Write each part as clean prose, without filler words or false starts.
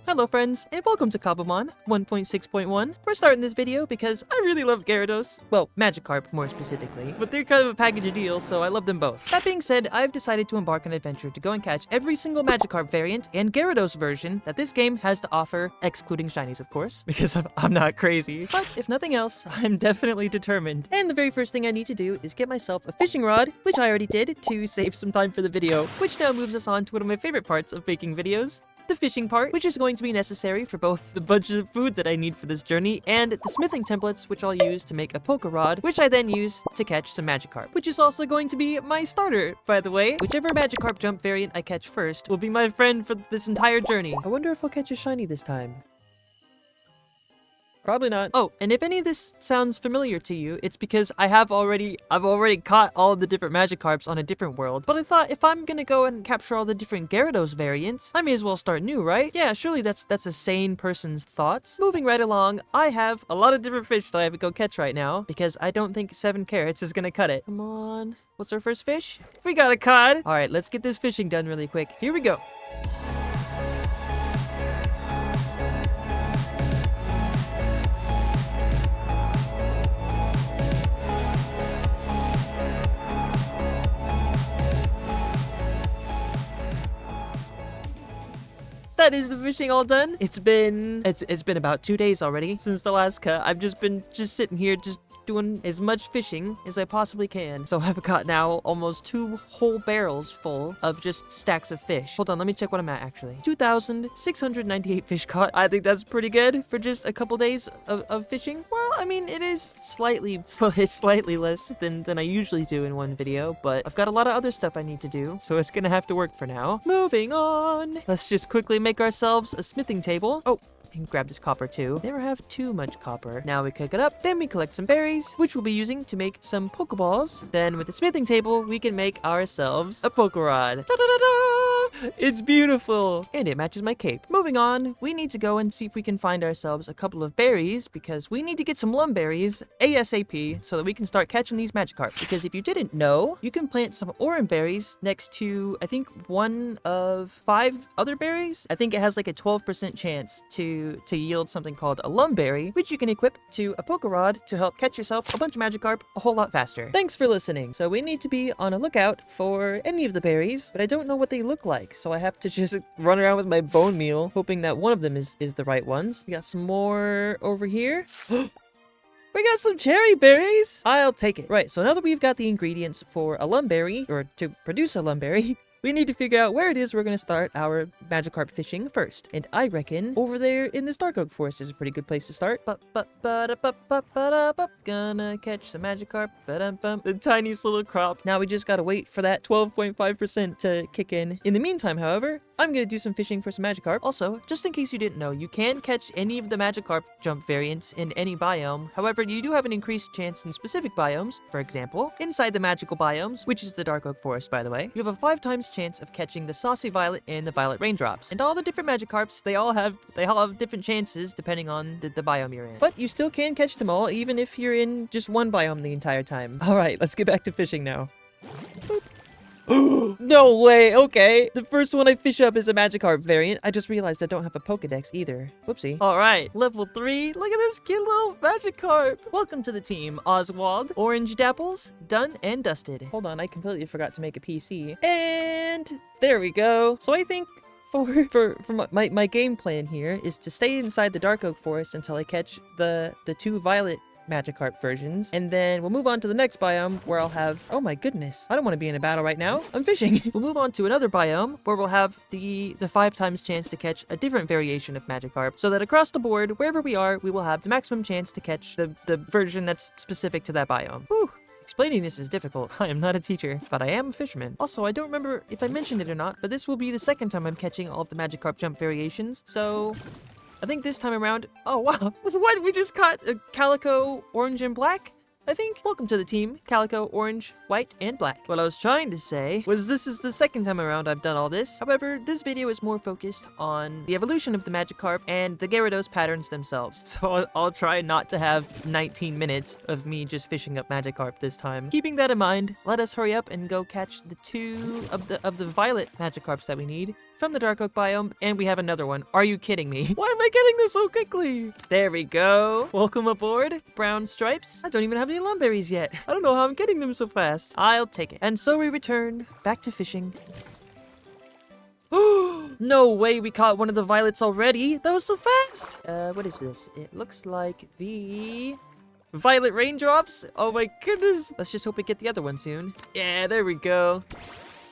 Hello friends, and welcome to Cobblemon 1.6.1. We're starting this video because I really love Gyarados. Well, Magikarp more specifically, but they're kind of a package deal, so I love them both. That being said, I've decided to embark on an adventure to go and catch every single Magikarp variant and Gyarados version that this game has to offer, excluding shinies of course, because I'm not crazy. But if nothing else, I'm definitely determined. And the very first thing I need to do is get myself a fishing rod, which I already did to save some time for the video, which now moves us on to one of my favorite parts of making videos. The fishing part, which is going to be necessary for both the budget of food that I need for this journey and the smithing templates, which I'll use to make a Poké Rod, which I then use to catch some Magikarp, which is also going to be my starter, by the way. Whichever Magikarp Jump variant I catch first will be my friend for this entire journey. I wonder if I'll catch a shiny this time. Probably not. Oh, and if any of this sounds familiar to you, it's because I've already caught all of the different Magikarps on a different world. But I thought if I'm gonna go and capture all the different Gyarados variants, I may as well start new, right? Yeah, surely that's a sane person's thoughts. Moving right along, I have a lot of different fish that I have to go catch right now because I don't think 7 carrots is gonna cut it. Come on. What's our first fish? We got a cod. All right, let's get this fishing done really quick. Here we go. That is the fishing all done. It's been about 2 days already since the last cut. I've just been sitting here doing as much fishing as I possibly can. So I've got now almost 2 whole barrels full of just stacks of fish. Hold on, let me check what I'm at actually. 2,698 fish caught. I think that's pretty good for just a couple days of fishing. Well, I mean, it is slightly less than I usually do in one video, but I've got a lot of other stuff I need to do, so it's gonna have to work for now. Moving on. Let's just quickly make ourselves a smithing table. Oh, and grab this copper too. Never have too much copper. Now we cook it up, then we collect some berries, which we'll be using to make some Pokeballs. Then with the smithing table, we can make ourselves a Poké Rod. Ta-da-da-da! It's beautiful! And it matches my cape. Moving on, we need to go and see if we can find ourselves a couple of berries, because we need to get some lumberries ASAP so that we can start catching these Magikarp. Because if you didn't know, you can plant some orange berries next to, I think, one of 5 other berries. I think it has like a 12% chance to yield something called a lumberry, which you can equip to a Poké Rod to help catch yourself a bunch of Magikarp a whole lot faster. Thanks for listening. So we need to be on a lookout for any of the berries, but I don't know what they look like, so I have to just run around with my bone meal, hoping that one of them is the right ones. We got some more over here. We got some cherry berries! I'll take it. Right, so now that we've got the ingredients for a lumberry, or to produce a lumberry, we need to figure out where it is we're going to start our Magikarp fishing first. And I reckon over there in this Dark Oak Forest is a pretty good place to start. Gonna catch some Magikarp. The tiniest little crop. Now we just gotta wait for that 12.5% to kick in. In the meantime, however, I'm gonna do some fishing for some Magikarp. Also, just in case you didn't know, you can catch any of the Magikarp Jump variants in any biome. However, you do have an increased chance in specific biomes. For example, inside the magical biomes, which is the Dark Oak Forest by the way, you have a 5 times chance of catching the Saucy Violet and the Violet Raindrops. And all the different Magikarps, they all have different chances depending on the biome you're in. But you still can catch them all even if you're in just one biome the entire time. Alright, let's get back to fishing now. No way, okay. The first one I fish up is a Magikarp variant. I just realized I don't have a Pokedex either. Whoopsie. Alright, level 3. Look at this cute little Magikarp. Welcome to the team, Oswald. Orange Dapples, done and dusted. Hold on, I completely forgot to make a PC. And there we go. So I think for my game plan here is to stay inside the Dark Oak Forest until I catch the 2 Violet Magikarp versions, and then we'll move on to the next biome where I'll have, oh my goodness, I don't want to be in a battle right now, I'm fishing. We'll move on to another biome where we'll have the 5 times chance to catch a different variation of Magikarp, so that across the board, wherever we are, we will have the maximum chance to catch the version that's specific to that biome. Whew. Explaining this is difficult. I am not a teacher, but I am a fisherman. Also, I don't remember if I mentioned it or not, but this will be the second time I'm catching all of the Magikarp Jump variations, so I think this time around... Oh, wow. What? We just caught a Calico, Orange, and Black? I think. Welcome to the team, Calico, Orange, White, and Black. What I was trying to say was this is the second time around I've done all this. However, this video is more focused on the evolution of the Magikarp and the Gyarados patterns themselves. So I'll try not to have 19 minutes of me just fishing up Magikarp this time. Keeping that in mind, let us hurry up and go catch the 2 of the Violet Magikarps that we need from the Dark Oak biome, and we have another one. Are you kidding me? Why am I getting this so quickly? There we go. Welcome aboard, brown stripes. I don't even have any lumberries yet. I don't know how I'm getting them so fast. I'll take it. And so we return back to fishing. No way we caught one of the violets already. That was so fast. What is this? It looks like the violet raindrops. Oh my goodness. Let's just hope we get the other one soon. Yeah, there we go.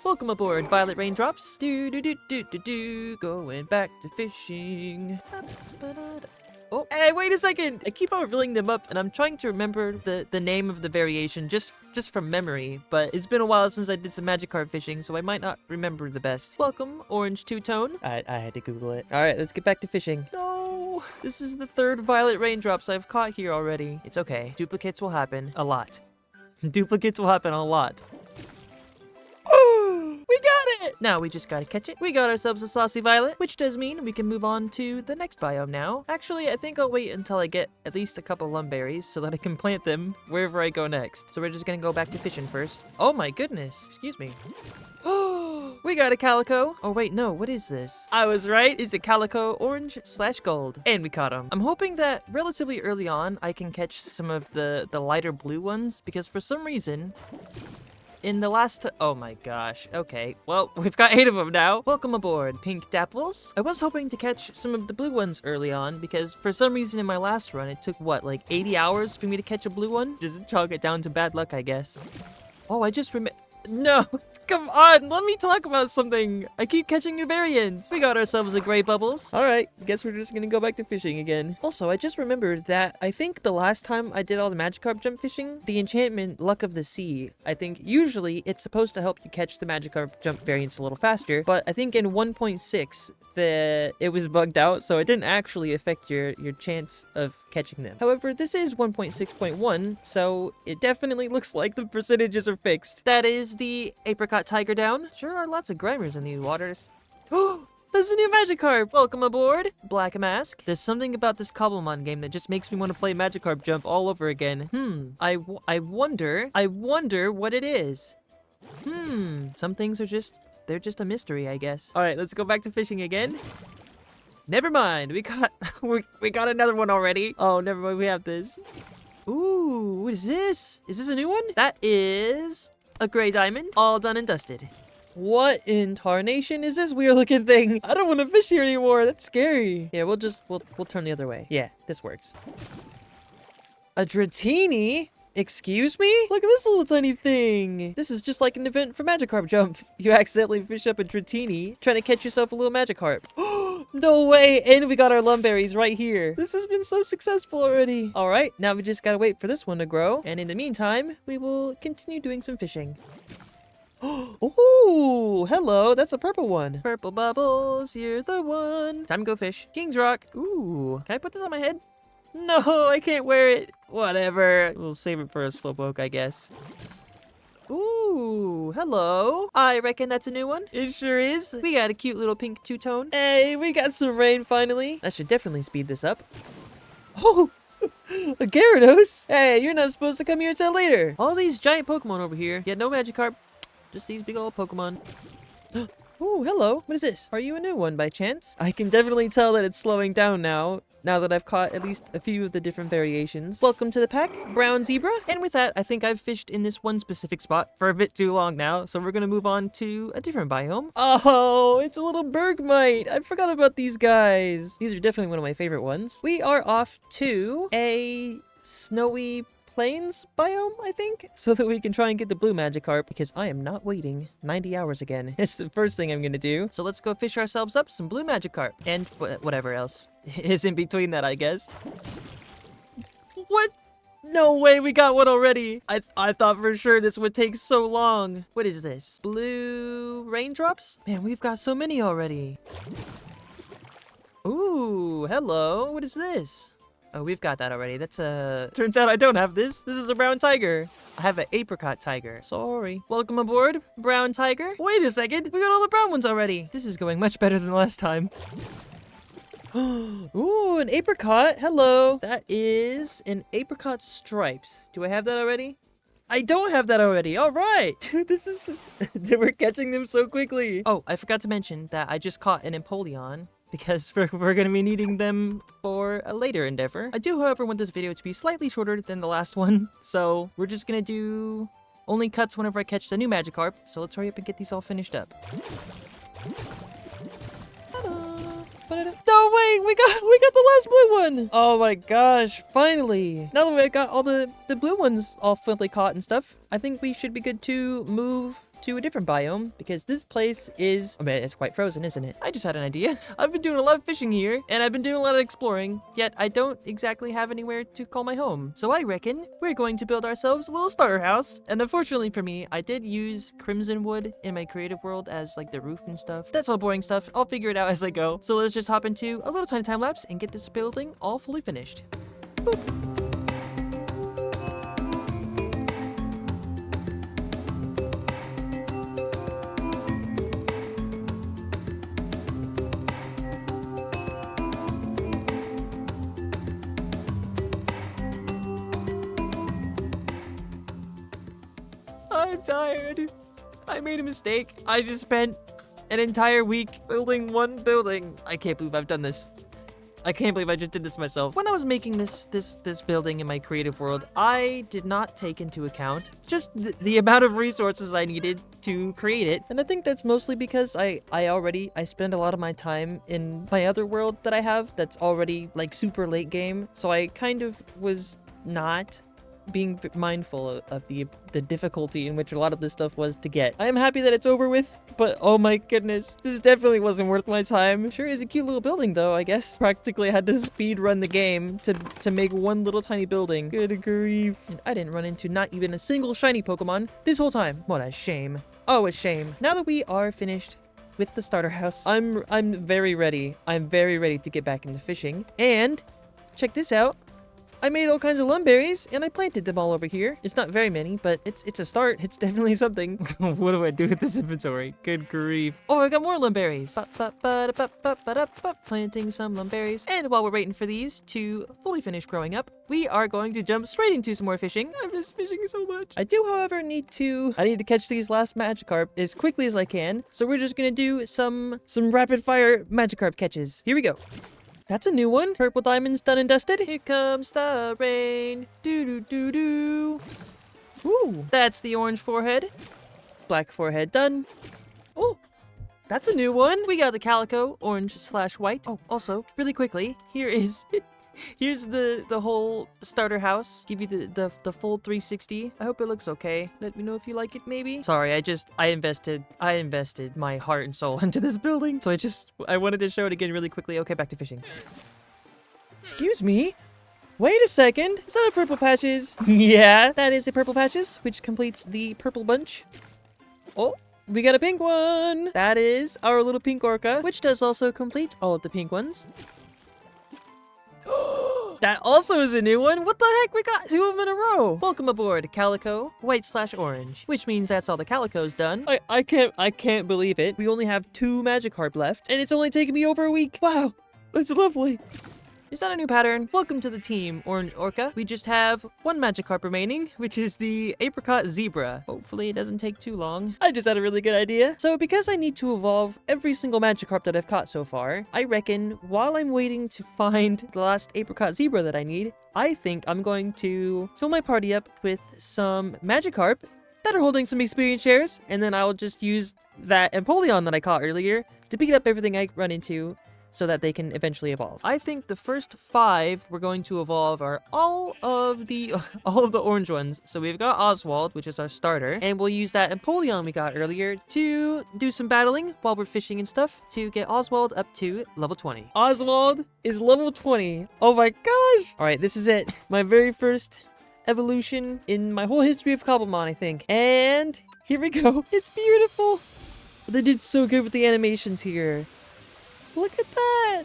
Welcome aboard, Violet Raindrops. Do do do do do do. Going back to fishing. Oh, hey, wait a second. I keep on filling them up, and I'm trying to remember the name of the variation just from memory. But it's been a while since I did some Magikarp fishing, so I might not remember the best. Welcome, Orange Two-Tone. I had to Google it. All right, let's get back to fishing. No, this is the third Violet Raindrops I've caught here already. It's okay. Duplicates will happen a lot. Duplicates will happen a lot. We got it! Now we just gotta catch it. We got ourselves a saucy violet, which does mean we can move on to the next biome now. Actually, I think I'll wait until I get at least a couple lumberries so that I can plant them wherever I go next. So we're just gonna go back to fishing first. Oh my goodness, excuse me. We got a calico. Oh wait, no, what is this? I was right, it's a calico orange/gold. And we caught him. I'm hoping that relatively early on I can catch some of the lighter blue ones, because for some reason in the last... Oh my gosh. Okay. Well, we've got 8 of them now. Welcome aboard, Pink Dapples. I was hoping to catch some of the blue ones early on because for some reason in my last run, it took, what, like 80 hours for me to catch a blue one? Just chalk it down to bad luck, I guess. Oh, I just remember... No! Come on! Let me talk about something! I keep catching new variants! We got ourselves a gray bubbles. Alright, guess we're just gonna go back to fishing again. Also, I just remembered that I think the last time I did all the Magikarp Jump fishing, the enchantment Luck of the Sea, I think usually it's supposed to help you catch the Magikarp Jump variants a little faster, but I think in 1.6, it was bugged out, so it didn't actually affect your chance of catching them. However, this is 1.6.1, so it definitely looks like the percentages are fixed. That is the Apricot Tiger down. Sure are lots of Grimers in these waters. Oh, there's a new Magikarp! Welcome aboard, Black Mask. There's something about this Cobblemon game that just makes me want to play Magikarp Jump all over again. I wonder what it is. Some things are they're just a mystery, I guess. All right, let's go back to fishing again. Never mind, we got another one already. Oh, never mind, we have this. Ooh, what is this? Is this a new one? That is a gray diamond, all done and dusted. What in tarnation is this weird looking thing? I don't want to fish here anymore. That's scary. Yeah, we'll turn the other way. Yeah, this works. A Dratini? Excuse me? Look at this little tiny thing. This is just like an event for Magikarp Jump. You accidentally fish up a Dratini, trying to catch yourself a little Magikarp. No way! And we got our lumberries right here. This has been so successful already. All right, now we just gotta wait for this one to grow. And in the meantime, we will continue doing some fishing. Oh, hello. That's a purple one. Purple bubbles, you're the one. Time to go fish. King's Rock. Ooh, can I put this on my head? No, I can't wear it. Whatever. We'll save it for a slowpoke, I guess. Ooh, hello. I reckon that's a new one. It sure is. We got a cute little pink two-tone. Hey, we got some rain finally. That should definitely speed this up. Oh, a Gyarados. Hey, you're not supposed to come here till later. All these giant Pokemon over here. Yeah, no Magikarp. Just these big old Pokemon. Oh, hello. What is this? Are you a new one by chance? I can definitely tell that it's slowing down now that I've caught at least a few of the different variations. Welcome to the pack, Brown Zebra. And with that, I think I've fished in this one specific spot for a bit too long now, so we're gonna move on to a different biome. Oh, it's a little Bergmite. I forgot about these guys. These are definitely one of my favorite ones. We are off to a snowy plains biome, I think, so that we can try and get the blue Magikarp, because I am not waiting 90 hours again. It's the first thing I'm gonna do. So let's go fish ourselves up some blue Magikarp and whatever else is in between that, I guess. What? No way, we got one already. I thought for sure this would take so long. What is this? Blue raindrops? Man, we've got so many already. Ooh, hello. What is this? Oh, we've got that already. That's a... Turns out I don't have this. This is a brown tiger. I have an apricot tiger. Sorry. Welcome aboard, brown tiger. Wait a second. We got all the brown ones already. This is going much better than last time. Ooh, an apricot. Hello. That is an apricot stripes. Do I have that already? I don't have that already. All right. Dude, this is... We're catching them so quickly. Oh, I forgot to mention that I just caught an Empoleon because we're going to be needing them for a later endeavor. I do, however, want this video to be slightly shorter than the last one. So we're just going to do only cuts whenever I catch the new Magikarp. So let's hurry up and get these all finished up. No, wait, we got the last blue one. Oh my gosh, finally. Now that we got all the blue ones all fully caught and stuff, I think we should be good to move to a different biome because this place is, I mean, it's quite frozen, isn't it? I just had an idea. I've been doing a lot of fishing here and I've been doing a lot of exploring, yet I don't exactly have anywhere to call my home. So I reckon we're going to build ourselves a little starter house. And unfortunately for me, I did use crimson wood in my creative world as like the roof and stuff. That's all boring stuff. I'll figure it out as I go. So let's just hop into a little tiny time lapse and get this building all fully finished. Boop. I'm tired. I made a mistake. I just spent an entire week building one building. I can't believe I've done this. I can't believe I just did this myself. When I was making this building in my creative world, I did not take into account just the amount of resources I needed to create it. And I think that's mostly because I spend a lot of my time in my other world that I have that's already like super late game. So I kind of was not being mindful of the difficulty in which a lot of this stuff was to get. I am happy that it's over with, but oh my goodness, this definitely wasn't worth my time. Sure is a cute little building though, I guess. Practically had to speed run the game to make one little tiny building. Good grief. And I didn't run into not even a single shiny Pokemon this whole time. What a shame. Oh, a shame. Now that we are finished with the starter house, I'm very ready. I'm very ready to get back into fishing. And check this out. I made all kinds of lumberries, and I planted them all over here. It's not very many, but it's a start. It's definitely something. What do I do with this inventory? Good grief. Oh, I got more lumberries. Planting some lumberries. And while we're waiting for these to fully finish growing up, we are going to jump straight into some more fishing. I miss fishing so much. I do, however, need to catch these last Magikarp as quickly as I can. So we're just gonna do some rapid fire Magikarp catches. Here we go. That's a new one. Purple diamonds done and dusted. Here comes the rain. Do-do-do-do. Ooh, that's the orange forehead. Black forehead done. Oh, that's a new one. We got the calico, orange/white. Oh, also, really quickly, here's the whole starter house. Give you the full 360. I hope it looks okay. Let me know if you like it, maybe. Sorry, I invested my heart and soul into this building. So I wanted to show it again really quickly. Okay, back to fishing. Excuse me? Wait a second. Is that a purple patches? Yeah, that is a purple patches, which completes the purple bunch. Oh, we got a pink one. That is our little pink orca, which does also complete all of the pink ones. That also is a new one. What the heck? We got two of them in a row. Welcome aboard, Calico, white/orange, which means that's all the Calico's done. I can't believe it. We only have 2 Magikarp left, and it's only taken me over a week. Wow, that's lovely. Is that a new pattern? Welcome to the team, Orange Orca. We just have 1 Magikarp remaining, which is the Apricot Zebra. Hopefully it doesn't take too long. I just had a really good idea. So because I need to evolve every single Magikarp that I've caught so far, I reckon while I'm waiting to find the last Apricot Zebra that I need, I think I'm going to fill my party up with some Magikarp that are holding some experience shares, and then I'll just use that Empoleon that I caught earlier to beat up everything I run into, so that they can eventually evolve. I think the first 5 we're going to evolve are all of the orange ones. So we've got Oswald, which is our starter, and we'll use that Empoleon we got earlier to do some battling while we're fishing and stuff to get Oswald up to level 20. Oswald is level 20. Oh my gosh! All right, this is it. My very first evolution in my whole history of Cobblemon, I think. And here we go. It's beautiful. They did so good with the animations here. Look at that!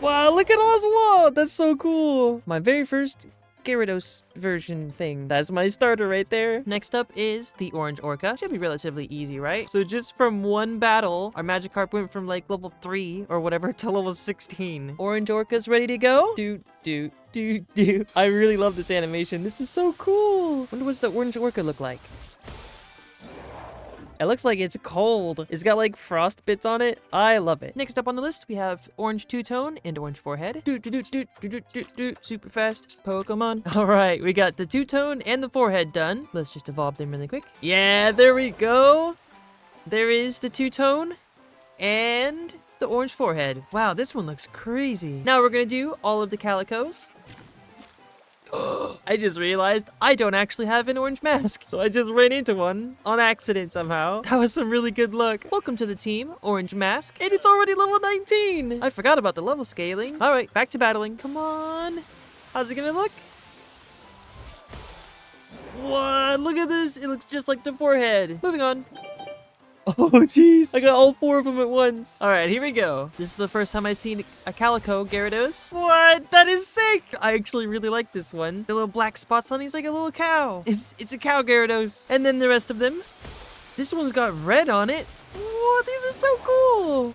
Wow, look at Oswald! That's so cool! My very first Gyarados version thing. That's my starter right there. Next up is the orange Orca. Should be relatively easy, right? So just from one battle, our Magikarp went from like level 3 or whatever to level 16. Orange Orca's ready to go. I really love this animation. This is so cool. Wonder what's the orange Orca look like. It looks like it's cold. It's got like frost bits on it. I love it. Next up on the list, we have orange two-tone and orange forehead. Super fast Pokemon. All right, we got the two-tone and the forehead done. Let's just evolve them really quick. Yeah, there we go. There is the two-tone and the orange forehead. Wow, this one looks crazy. Now we're gonna do all of the Calicos. I just realized I don't actually have an orange mask, so I just ran into one on accident somehow. That was some really good luck. Welcome to the team, Orange Mask, and it's already level 19. I forgot about the level scaling. All right, back to battling. Come on. How's it gonna look? What? Look at this. It looks just like the forehead. Moving on. Oh, jeez. I got all 4 of them at once. All right, here we go. This is the first time I've seen a Calico Gyarados. What? That is sick. I actually really like this one. The little black spots on he's like a little cow. It's a cow Gyarados. And then the rest of them. This one's got red on it. Whoa, these are so cool.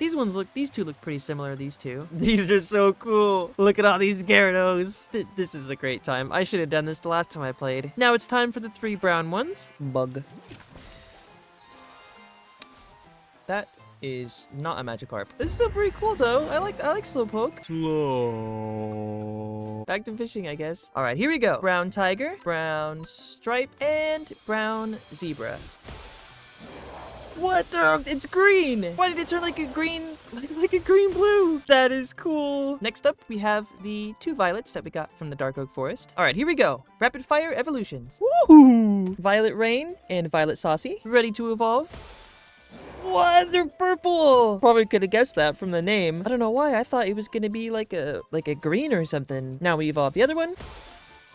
These two look pretty similar, these two. These are so cool. Look at all these Gyarados. This is a great time. I should have done this the last time I played. Now it's time for the 3 brown ones. Bug. That is not a Magikarp. This is still pretty cool though. I like Slowpoke. Slow. Back to fishing, I guess. All right, here we go. Brown tiger, brown stripe, and brown zebra. What the? It's green. Why did it turn like a green, like a green blue? That is cool. Next up, we have the 2 violets that we got from the Dark Oak Forest. All right, here we go. Rapid fire evolutions. Woohoo! Violet Rain and Violet Saucy. Ready to evolve. What? They're purple! Probably could have guessed that from the name. I don't know why. I thought it was gonna be like a green or something. Now we evolve the other one.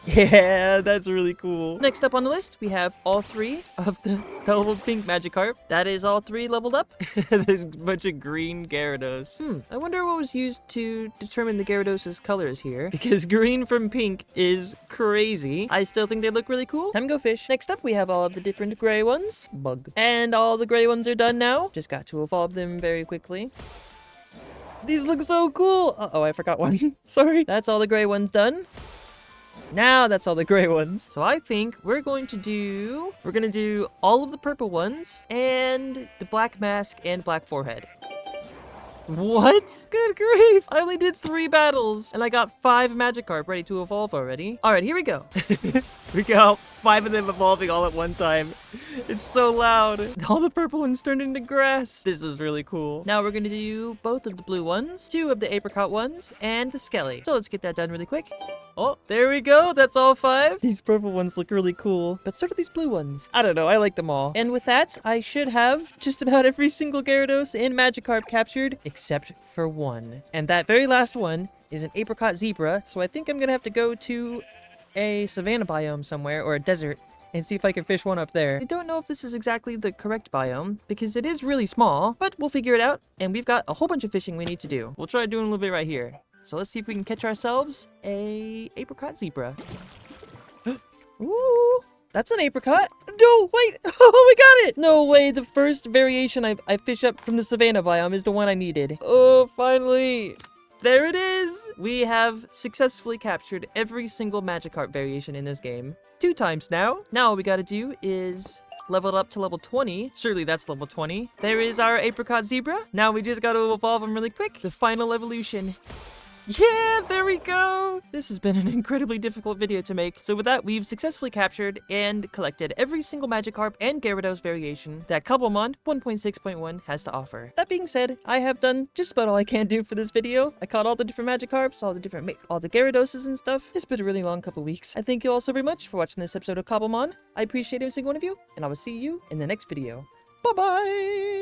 Yeah, that's really cool. Next up on the list, we have all 3 of the level pink Magikarp. That is all 3 leveled up. There's a bunch of green Gyarados. I wonder what was used to determine the Gyarados' colors here. Because green from pink is crazy. I still think they look really cool. Time to go fish. Next up, we have all of the different gray ones. Bug. And all the gray ones are done now. Just got to evolve them very quickly. These look so cool. Uh-oh, I forgot one. Sorry. That's all the gray ones done. Now that's all the gray ones. So I think we're gonna do all of the purple ones and the black mask and black forehead. What? Good grief. I only did 3 battles and I got 5 Magikarp ready to evolve already. All right, here we go. We got 5 of them evolving all at one time. It's so loud. All the purple ones turned into grass. This is really cool. Now we're gonna do both of the blue ones, 2 of the apricot ones, and the Skelly. So let's get that done really quick. Oh, there we go. That's all 5. These purple ones look really cool, but so do these blue ones. I don't know. I like them all. And with that, I should have just about every single Gyarados and Magikarp captured, except for one. And that very last one is an apricot zebra, so I think I'm gonna have to go to a savanna biome somewhere, or a desert, and see if I can fish one up there. I don't know if this is exactly the correct biome, because it is really small, but we'll figure it out, and we've got a whole bunch of fishing we need to do. We'll try doing a little bit right here. So let's see if we can catch ourselves a apricot zebra. Ooh, that's an apricot. No, wait. Oh, we got it. No way. The first variation I fish up from the savanna biome is the one I needed. Oh, finally. There it is. We have successfully captured every single Magikarp variation in this game 2 times now. Now all we got to do is level it up to level 20. Surely that's level 20. There is our apricot zebra. Now we just got to evolve them really quick. The final evolution. Yeah, there we go! This has been an incredibly difficult video to make. So with that, we've successfully captured and collected every single Magikarp and Gyarados variation that Cobblemon 1.6.1 has to offer. That being said, I have done just about all I can do for this video. I caught all the different Magikarps, all the Gyaradoses and stuff. It's been a really long couple weeks. I thank you all so very much for watching this episode of Cobblemon. I appreciate every single one of you, and I will see you in the next video. Bye-bye!